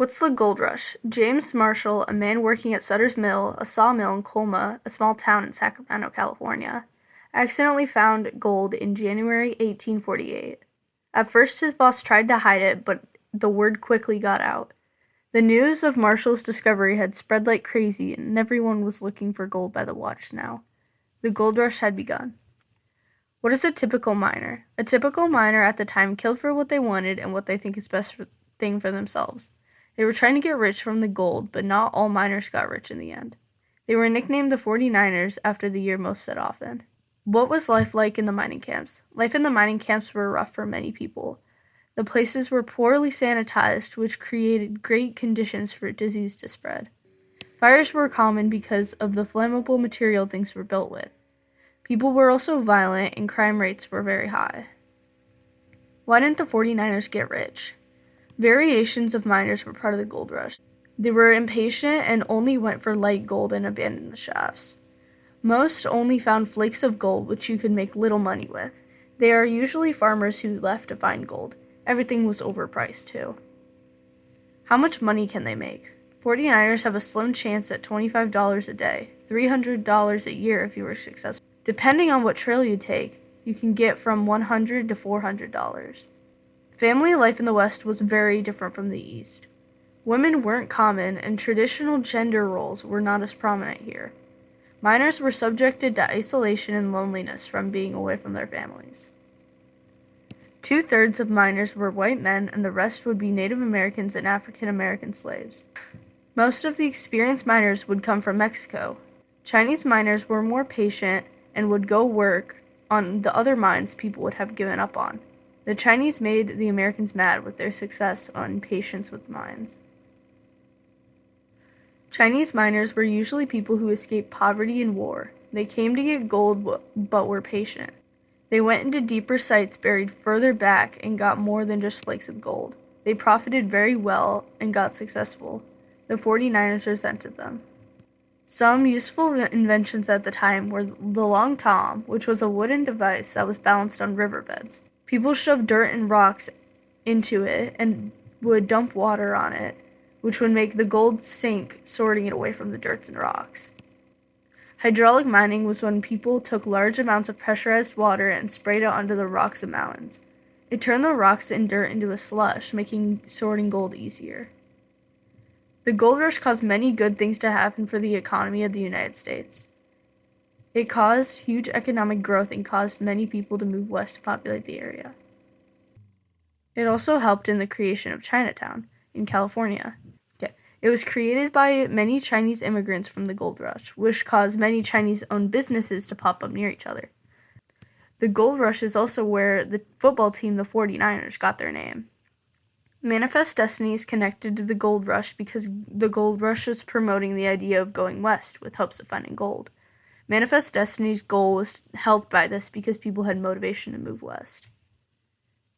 What's the gold rush? James Marshall, a man working at Sutter's Mill, a sawmill in Colma, a small town in Sacramento, California, accidentally found gold in January 1848. At first his boss tried to hide it, but the word quickly got out. The news of Marshall's discovery had spread like crazy, and everyone was looking for gold by the watch now. The gold rush had begun. What is a typical miner? A typical miner at the time killed for what they wanted and what they think is best thing for themselves. They were trying to get rich from the gold, but not all miners got rich in the end. They were nicknamed the 49ers after the year most set off in. What was life like in the mining camps? Life in the mining camps were rough for many people. The places were poorly sanitized, which created great conditions for disease to spread. Fires were common because of the flammable material things were built with. People were also violent, and crime rates were very high. Why didn't the 49ers get rich? Variations of miners were part of the gold rush. They were impatient and only went for light gold and abandoned the shafts. Most only found flakes of gold which you could make little money with. They are usually farmers who left to find gold. Everything was overpriced too. How much money can they make? 49ers have a slim chance at $25 a day, $300 a year if you were successful. Depending on what trail you take, you can get from $100 to $400. Family life in the West was very different from the East. Women weren't common, and traditional gender roles were not as prominent here. Miners were subjected to isolation and loneliness from being away from their families. 2/3 of miners were white men, and the rest would be Native Americans and African American slaves. Most of the experienced miners would come from Mexico. Chinese miners were more patient and would go work on the other mines people would have given up on. The Chinese made the Americans mad with their success on patience with mines. Chinese miners were usually people who escaped poverty and war. They came to get gold but were patient. They went into deeper sites buried further back and got more than just flakes of gold. They profited very well and got successful. The 49ers resented them. Some useful inventions at the time were the long tom, which was a wooden device that was balanced on riverbeds. People shoved dirt and rocks into it and would dump water on it, which would make the gold sink, sorting it away from the dirt and rocks. Hydraulic mining was when people took large amounts of pressurized water and sprayed it onto the rocks of mountains. It turned the rocks and dirt into a slush, making sorting gold easier. The gold rush caused many good things to happen for the economy of the United States. It caused huge economic growth and caused many people to move west to populate the area. It also helped in the creation of Chinatown in California. It was created by many Chinese immigrants from the gold rush, which caused many Chinese-owned businesses to pop up near each other. The gold rush is also where the football team, the 49ers, got their name. Manifest Destiny is connected to the gold rush because the gold rush was promoting the idea of going west with hopes of finding gold. Manifest Destiny's goal was helped by this because people had motivation to move west.